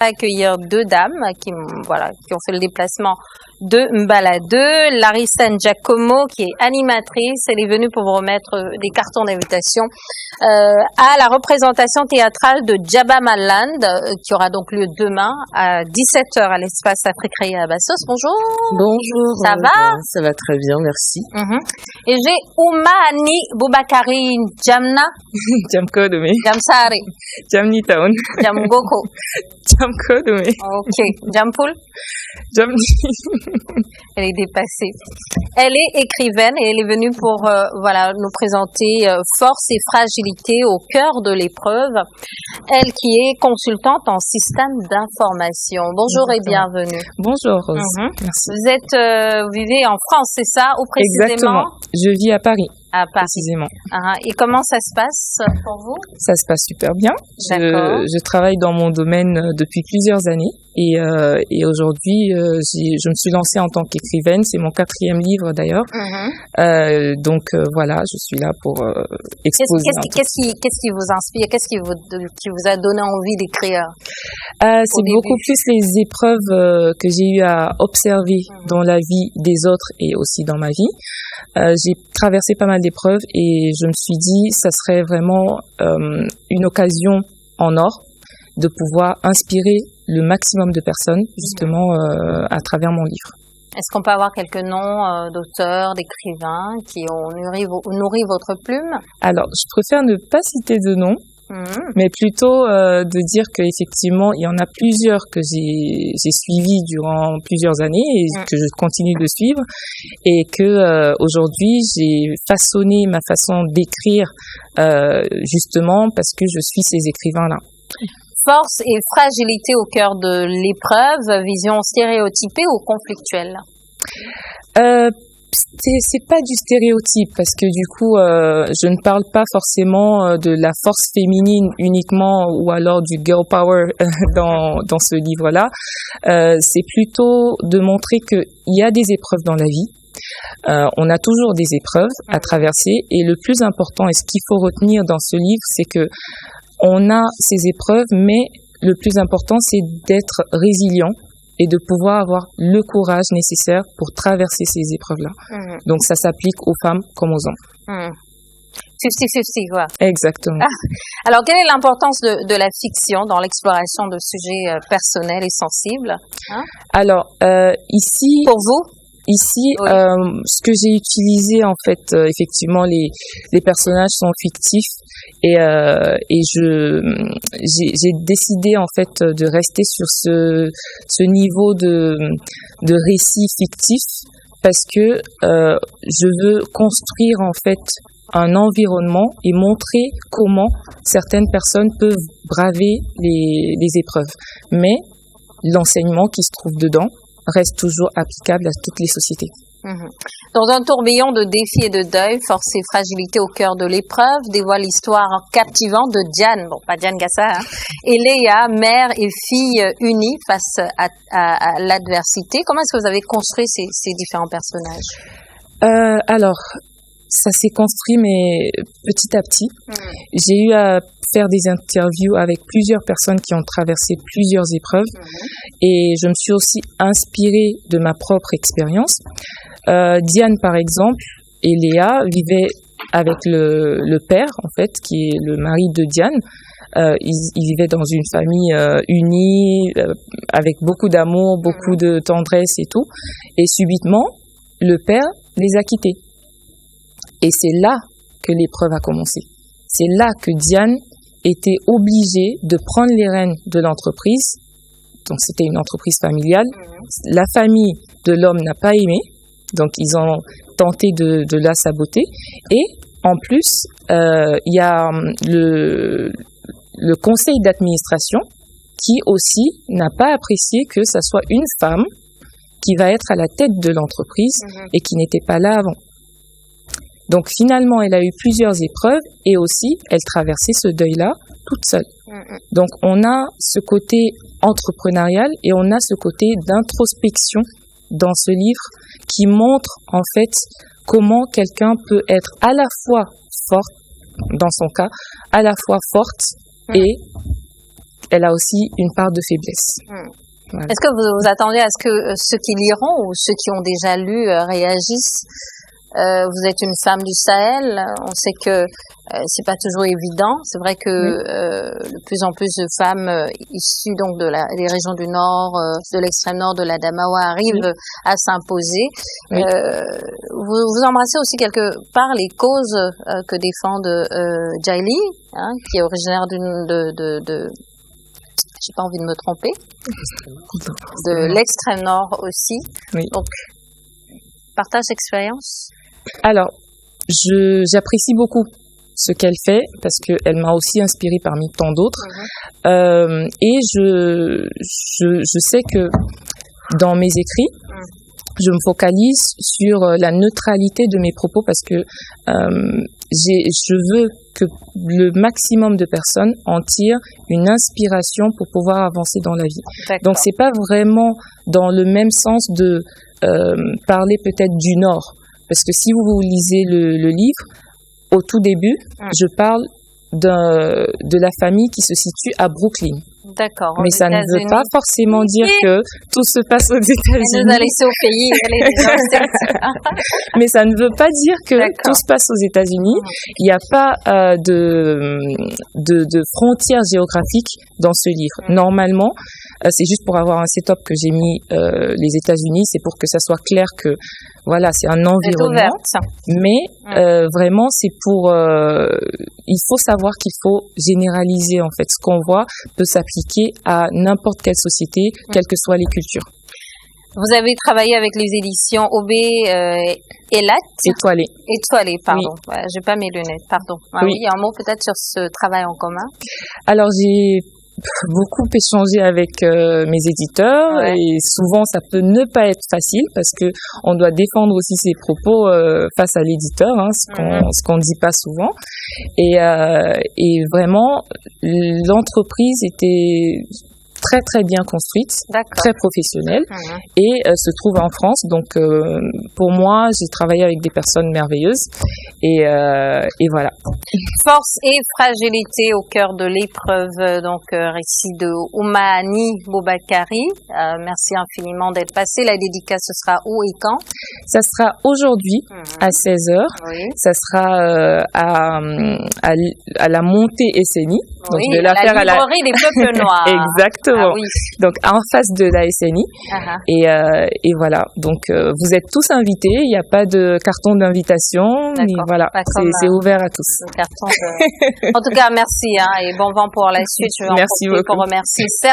accueillir deux dames qui ont fait le déplacement de Mbala 2. Larissa Giacomo, qui est animatrice, elle est venue pour vous remettre des cartons d'invitation à la représentation théâtrale de Jabba Maland, qui aura donc lieu demain à 17h à l'espace Afrique Réa à Bassos. Bonjour. Bonjour. Ça va? Ça va très bien, merci. Et j'ai Oumani Boubakari Jamna. Jamkodome. Jamsari. Jamni Town. Jamgoko. Jamkodome. Ok. Jampoul. Jamni. Elle est dépassée. Elle est écrivaine et elle est venue pour nous présenter force et fragilité au cœur de l'épreuve. Elle qui est consultante en système d'information. Bonjour et bienvenue. Bonjour Rose. Merci. Vous vivez en France, c'est ça, ou précisément? Exactement. Je vis à Paris. À Paris. Précisément. Et comment ça se passe pour vous? Ça se passe super bien. Je travaille dans mon domaine depuis plusieurs années et aujourd'hui, je me suis lancée en tant qu'écrivaine. C'est mon 4e livre d'ailleurs. Donc voilà, je suis là pour exposer. Qu'est-ce qui vous inspire? Qu'est-ce qui vous a donné envie d'écrire? C'est beaucoup plus les épreuves que j'ai eu à observer dans la vie des autres et aussi dans ma vie. J'ai traversé pas mal d'épreuves et je me suis dit ça serait vraiment une occasion en or de pouvoir inspirer le maximum de personnes justement à travers mon livre. Est-ce qu'on peut avoir quelques noms d'auteurs, d'écrivains qui ont nourri votre plume? Alors, je préfère ne pas citer de noms, mais plutôt de dire qu'effectivement, il y en a plusieurs que j'ai suivis durant plusieurs années et que je continue de suivre, et que aujourd'hui, j'ai façonné ma façon d'écrire justement parce que je suis ces écrivains-là. Force et fragilité au cœur de l'épreuve, vision stéréotypée ou conflictuelle? C'est pas du stéréotype parce que du coup, je ne parle pas forcément de la force féminine uniquement ou alors du girl power dans ce livre-là. C'est plutôt de montrer qu'il y a des épreuves dans la vie. On a toujours des épreuves à traverser et le plus important et ce qu'il faut retenir dans ce livre, c'est que on a ces épreuves, mais le plus important, c'est d'être résilient et de pouvoir avoir le courage nécessaire pour traverser ces épreuves-là. Donc, ça s'applique aux femmes comme aux hommes. 50-50, quoi. Exactement. Alors, quelle est l'importance de la fiction dans l'exploration de sujets personnels et sensibles? Alors, ici... Pour vous? Ici, oui. Ce que j'ai utilisé, en fait, effectivement, les personnages sont fictifs et j'ai décidé, en fait, de rester sur ce niveau de récit fictif parce que je veux construire, en fait, un environnement et montrer comment certaines personnes peuvent braver les épreuves. Mais l'enseignement qui se trouve dedans reste toujours applicable à toutes les sociétés. Dans un tourbillon de défis et de deuil, force et fragilité au cœur de l'épreuve, dévoile l'histoire captivante de Diane, bon pas Diane Gassa, et Léa, mère et fille unies face à l'adversité. Comment est-ce que vous avez construit ces différents personnages? Alors, ça s'est construit, mais petit à petit. J'ai eu à faire des interviews avec plusieurs personnes qui ont traversé plusieurs épreuves et je me suis aussi inspirée de ma propre expérience. Diane, par exemple, et Léa vivaient avec le père, en fait, qui est le mari de Diane. Ils vivaient dans une famille unie, avec beaucoup d'amour, beaucoup de tendresse et tout. Et subitement, le père les a quittés. Et c'est là que l'épreuve a commencé. C'est là que Diane était obligée de prendre les rênes de l'entreprise. Donc, c'était une entreprise familiale. La famille de l'homme n'a pas aimé. Donc, ils ont tenté de la saboter. Et, en plus, il y a le conseil d'administration qui aussi n'a pas apprécié que ça soit une femme qui va être à la tête de l'entreprise et qui n'était pas là avant. Donc finalement, elle a eu plusieurs épreuves et aussi, elle traversait ce deuil-là toute seule. Donc on a ce côté entrepreneurial et on a ce côté d'introspection dans ce livre qui montre en fait comment quelqu'un peut être à la fois forte, dans son cas, à la fois forte et elle a aussi une part de faiblesse. Voilà. Est-ce que vous attendez à ce que ceux qui liront ou ceux qui ont déjà lu réagissent? Vous êtes une femme du Sahel. On sait que c'est pas toujours évident. C'est vrai que de plus en plus de femmes issues donc des régions du Nord, de l'extrême Nord, de l'Adamawa arrivent à s'imposer. Vous embrassez aussi quelque part les causes que défendent Djaili, qui est originaire j'ai pas envie de me tromper, de l'extrême nord aussi. Donc, partage d'expérience. Alors, j'apprécie beaucoup ce qu'elle fait parce qu'elle m'a aussi inspirée parmi tant d'autres. Et je sais que dans mes écrits, je me focalise sur la neutralité de mes propos parce que je veux que le maximum de personnes en tirent une inspiration pour pouvoir avancer dans la vie. Donc c'est pas vraiment dans le même sens de parler peut-être du Nord, parce que si vous lisez le livre, au tout début, je parle de la famille qui se situe à Brooklyn. D'accord. Mais ça ne veut pas forcément dire que tout se passe aux États-Unis. Nous a laissé au pays. Mais ça ne veut pas dire que tout se passe aux États-Unis. Il n'y a pas de frontières géographiques dans ce livre. Normalement, c'est juste pour avoir un setup que j'ai mis les États-Unis. C'est pour que ça soit clair que voilà, c'est un environnement. Mais vraiment, c'est pour. Il faut savoir qu'il faut généraliser en fait. Ce qu'on voit peut s'appliquer à n'importe quelle société, quelles que soient les cultures. Vous avez travaillé avec les éditions Obé Elat. Étoilé, pardon. Ouais, j'ai pas mes lunettes, pardon. Oui, un mot peut-être sur ce travail en commun. Alors j'ai beaucoup échangé avec mes éditeurs et souvent ça peut ne pas être facile parce que on doit défendre aussi ses propos face à l'éditeur, ce qu'on dit pas souvent. Et vraiment l'entreprise était très très bien construite, très professionnelle et se trouve en France. Donc pour moi, j'ai travaillé avec des personnes merveilleuses et voilà. Force et fragilité au cœur de l'épreuve, donc récit de Oumani Boubakari. Merci infiniment d'être passé. La dédicace, ce sera où et quand? Ça sera aujourd'hui à 16h. Ça sera à la montée SNI. Donc je vais la faire à la librairie des peuples noirs. Exactement. Donc en face de la SNI. Et voilà. Donc vous êtes tous invités. Il n'y a pas de carton d'invitation. Voilà. C'est ouvert à tous. En tout cas, merci et bon vent pour la suite. Je vais en profiter pour remercier Serge.